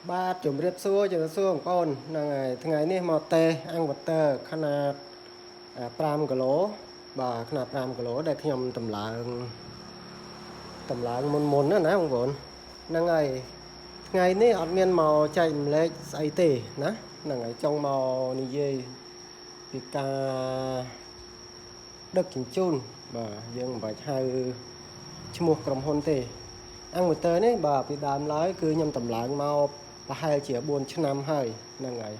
ba chủng riệp xua chừng xua con là ngày này mò tê ăn vật tơ khăn pram cái lỗ và khăn pram cái lỗ đây khi nhom tầm lạng môn nữa nè ông vốn là ngày này ở miền màu chạy lệ say tê nè là ngày trong màu như vậy thì ca đất kính chun và dương phải hai chung cầm hôn tê ăn một tơ đấy bà bị đàm lái cứ nhom tầm lạng màu và hai chỉ buồn chứ năm hơi là ngày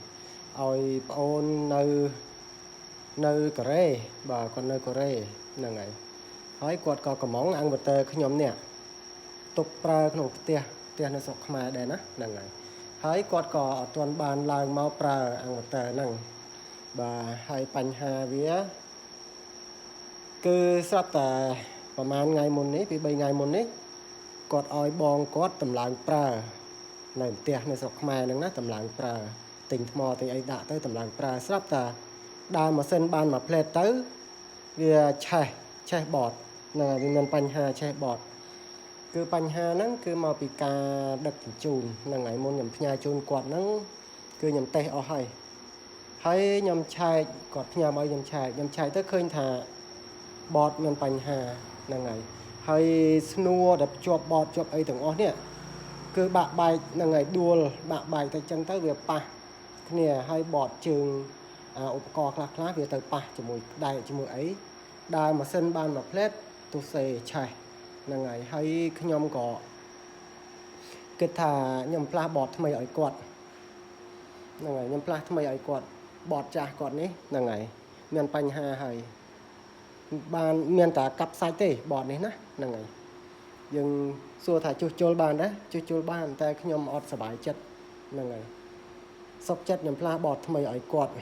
ôi ôn nơi nơi cà rê bà con nơi cà rê là ngày hỏi quạt có món ăn một tơ cái nhóm nè tục praក្នុងផ្ទះនៅស្រុកខ្មែរដែរណាហ្នឹងហើយហើយគាត់ក៏អត់ទាន់បានឡើងមកប្រើអង្គតើហ្នឹងបាទហើយបញ្ហាវាគឺស្រាប់តែប្រហែលថ្ងៃមុននេះពី3ថ្ងៃមុននេះគាត់ឲ្យបងគាត់តម្លើងប្រើនៅផ្ទះនៅស្រុកខ្មែរហ្នឹងណាតម្លើងប្រើទិញថ្មទិញអីដាក់ទៅតម្លើងប្រើស្រាប់តែដើរម៉ាស៊ីនបានមួយផ្លែតទៅវាឆេះបតហ្នឹងហើយវាមានបញ្ហាឆេះបតគឺបញ្ហាហ្នឹងគឺមកពីការដឹកជញ្ជូនហ្នឹងហើយមុនខ្ញុំផ្ញើជូនគាត់ហ្នឹងគឺខ្ញុំតេស្តអស់ហើយខ្ញុំឆែកគាត់ផ្ញើមកខ្ញុំឆែកទៅឃើញថាបតមានបញ្ហាហ្នឹងហើយស្នួរដែលភ្ជាប់បតជាប់អីទាំងអស់នេះគឺបាក់បែកហ្នឹងហើយដួលបាក់បែកទៅចឹងទៅវាប៉ះគ្នាហើយបតជើងឧបករណ៍ខ្លះវាទៅប៉ះជាមួយដែកជាមួយអីដើរម៉ាស៊ីនបានមួយផ្លែតទូសេឆេះហ្នឹងហើយខ្ញុំក៏គិតថាខ្ញុំផ្លាស់បតថ្មីឲ្យគាត់ហ្នឹងហើយខ្ញុំផ្លាស់ថ្មីឲ្យគាត់បតចាស់គាត់នេះហ្នឹងហើយមានបញ្ហាហើយបានមានតែកាប់សាច់ទេបតនេះណាហ្នឹងហើយយើងសួរថាជួសជុលបានដែរជួសជុលបានតែខ្ញុំអត់សប្បាយចិត្តហ្នឹងហើយសុខចិត្តខ្ញុំផ្លាស់បតថ្មីឲ្យគាត់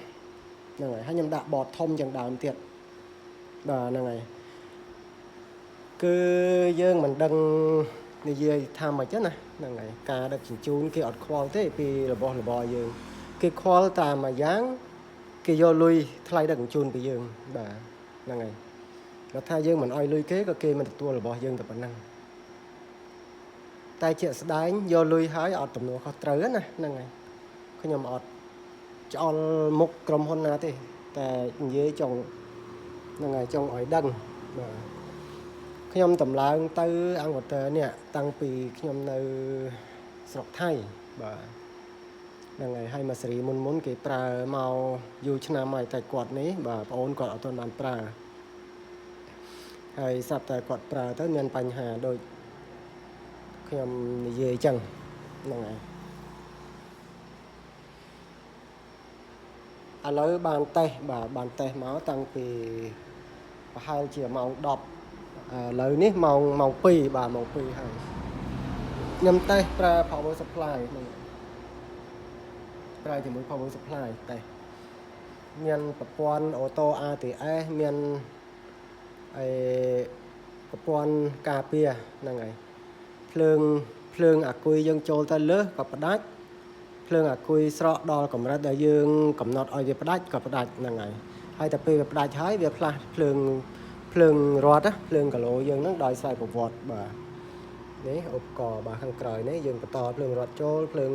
ហ្នឹងហើយខ្ញុំដាក់បតធំយ៉ាងដើមទៀតបាទហ្នឹងហើយគឺយើងមិនដឹងនិយាយថាម៉េចណាហ្នឹងហើយការដឹកជញ្ជូនគេអត់ខ្វល់ទេពីរបស់យើងគេខ្វល់តែមួយយ៉ាងគេយកលុយថ្លៃដឹកជញ្ជូនពីយើងបាទហ្នឹងហើយគាត់ថាយើងមិនអោយលុយគេក៏គេមិនទទួលរបស់យើងតែប៉ុណ្ណឹងតែជាក់ស្ដែងយកលុយហើយអត់ទំនួលខុសត្រូវណាហ្នឹងហើយខ្ញុំអត់ច្អល់មុខក្រុមហ៊ុនណាទេតែនិយាយចង់ហ្នឹងហើយចង់ឲ្យដឹងបាទខ្ញុំតម្លើងទៅអង្គតើនេះតាំងពីខ្ញុំនៅស្រុកថៃបាទហ្នឹងហើយមកសេរីមុនគេប្រើមកយូរឆ្នាំហើយតែគាត់នេះបាទបងអូនគាត់អត់ទាន់បានប្រើហើយស្រាប់តែគាត់ប្រើទៅមានបញ្ហាដូចខ្ញុំនិយាយអញ្ចឹងហ្នឹងហើយឥឡូវបានតេស្តមកតាំងពីប្រហែលជាម៉ោង10ឥឡូវនេះម៉ោង2បាទម៉ោង2ហើយខ្ញុំតេស្តប្រើ power supply ហ្នឹងប្រើជាមួយ power supply តេស្តមានប្រព័ន្ធអូតូ ATS មានប្រព័ន្ធការពារហ្នឹងហើយភ្លើងអាគុយយើងចូលទៅលើក៏ផ្ដាច់ភ្លើងអាគុយស្រកដល់កម្រិតដែលយើងកំណត់ឲ្យវាផ្ដាច់ក៏ផ្ដាច់ហ្នឹងហើយតែពេលវាផ្ដាច់ហើយវាផ្លាស់ភ្លើងរត់ណាភ្លើងកាឡូយើងហ្នឹងដោយស្វ័យប្រវត្តិបាទនេះឧបករណ៍បាទខាងក្រោយនេះយើងបន្តភ្លើងរត់ចូលភ្លើង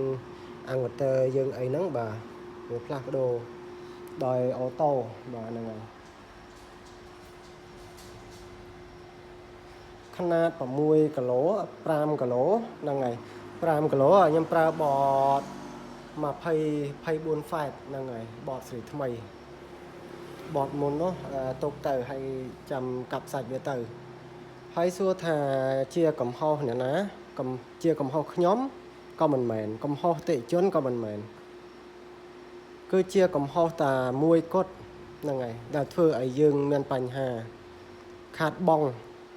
អាំងវ៉ាទ័រយើងអីហ្នឹងបាទវាផ្លាស់ប្ដូរដោយអូតូបាទហ្នឹងហើយຂະຫນາດ6គីឡូ5គីឡូហ្នឹងហើយ5គីឡូខ្ញុំប្រើបត24 ហ្វែតហ្នឹងហើយបតស្រីថ្មីបតមុននោះទុកទៅហើយចាំកាប់សាច់វាទៅហើយសួរថាជាកំហុសអ្នកណាជាកំហុសខ្ញុំក៏មិនមែនកំហុសតិជនក៏មិនមែនគឺជាកំហុសតែមួយគត់ហ្នឹងហើយដែលធ្វើឲ្យយើងមានបញ្ហាខាតបង់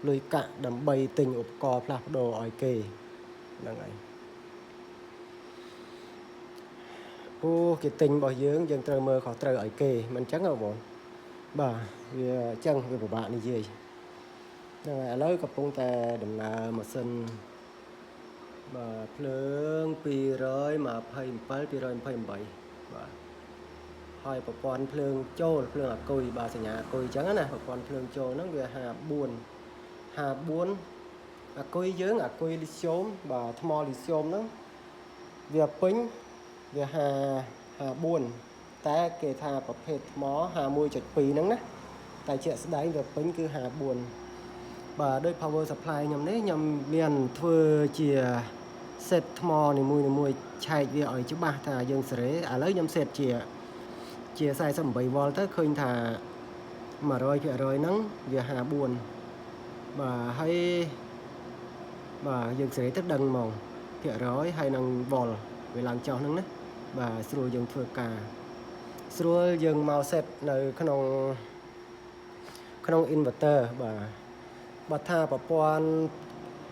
លុយកាក់ដើម្បីទិញឧបករណ៍ផ្លាស់ប្ដូរឲ្យគេហ្នឹងហើយអូគេទិញរបស់យើងត្រូវមើលខុសត្រូវឲ្យគេមិនអញ្ចឹងហ៎បងបាទវាអញ្ចឹងវាពិបាកនិយាយហ្នឹងហើយឥឡូវកំពុងតែដំណើរម៉ាស៊ីនបាទភ្លើង227 228បាទហើយប្រព័ន្ធភ្លើងចូលភ្លើងអាគុយបាទសញ្ញាអាគុយអញ្ចឹងណាប្រព័ន្ធភ្លើងចូលហ្នឹងវា54អាគុយយើងអាគុយលីស្យូមបាទថ្មលីស្យូមហ្នឹង វាពេញវា54តែគេថាប្រភេទថ្ម51.2ហ្នឹងណាតែជាក់ស្ដែងវាពេញគឺ54បាទដោយ power supply ខ្ញុំនេះខ្ញុំមានធ្វើជា set ថ្មនីមួយៗឆែកវាឲ្យច្បាស់ថាយើងសេរីឥឡូវខ្ញុំ set ជា48 V ទៅឃើញថា 100% ហ្នឹងវា54បាទហើយបាទយើងសេរីទៅដឹងហ្មងភាគរយហើយនឹង volt វាឡើងចុះហ្នឹងណាបាទស្រួលយើងធ្វើការស្រួលយើងមក set នៅក្នុង inverter បាទបើថាប្រព័ន្ធ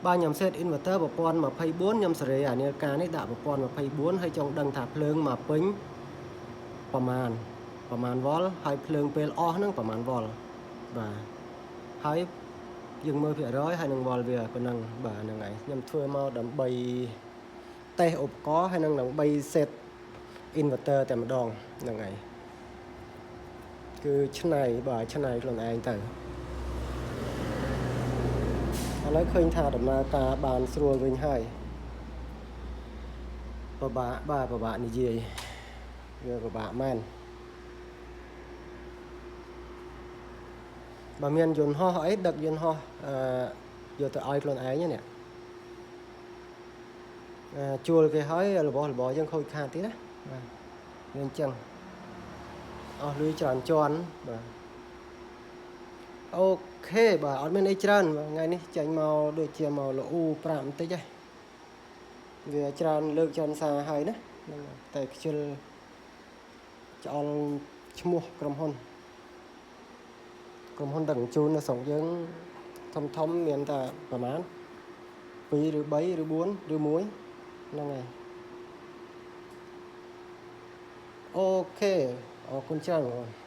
បាទខ្ញុំ set inverter ប្រព័ន្ធ24ខ្ញុំសេរីអានាការនេះដាក់ប្រព័ន្ធ24ហើយចង់ដឹងថាភ្លើងមកពេញប្រមាណវ៉ុលហើយភ្លើងពេលអស់ហ្នឹងប្រមាណវ៉ុលបាទហើយយើងមើលភាគរយហើយនឹងវ៉ុលវាប៉ុណ្ណឹងបាទហ្នឹងហើយខ្ញុំធ្វើមកដើម្បីតេស្តឧបករណ៍ហើយនឹងដើម្បី set inverter តែម្ដងហ្នឹងហើយគឺឆ្នៃបាទឆ្នៃខ្លួនឯងទៅឥឡូវឃើញថាដំណើរការបានស្រួលវិញហើយពិបាកបាទពិបាកនិយាយវាពិបាកមែនបើមានយន្តហោះអីដឹកយន្តហោះយកទៅឲ្យខ្លួនឯងនេះជួលគេហើយរបស់យើងខូចខាតទៀតណាបាទវាអញ្ចឹងអស់លុយច្រើនជាន់បាទអូខេបាទអត់មានអីច្រើនថ្ងៃនេះចេញមកដូចជាមកលូ5បន្តិចហ៎វាច្រើនលើកច្រើនសារហើយណាតែខ្ជិលច្អល់ឈ្មោះក្រុមហ៊ុនដឹកជញ្ជូននៅស្រុកយើងធំមានតែប្រហែល2ឬ3ឬ4ឬ1ហ្នឹងហើយអូខេអរគុណច្រើនបង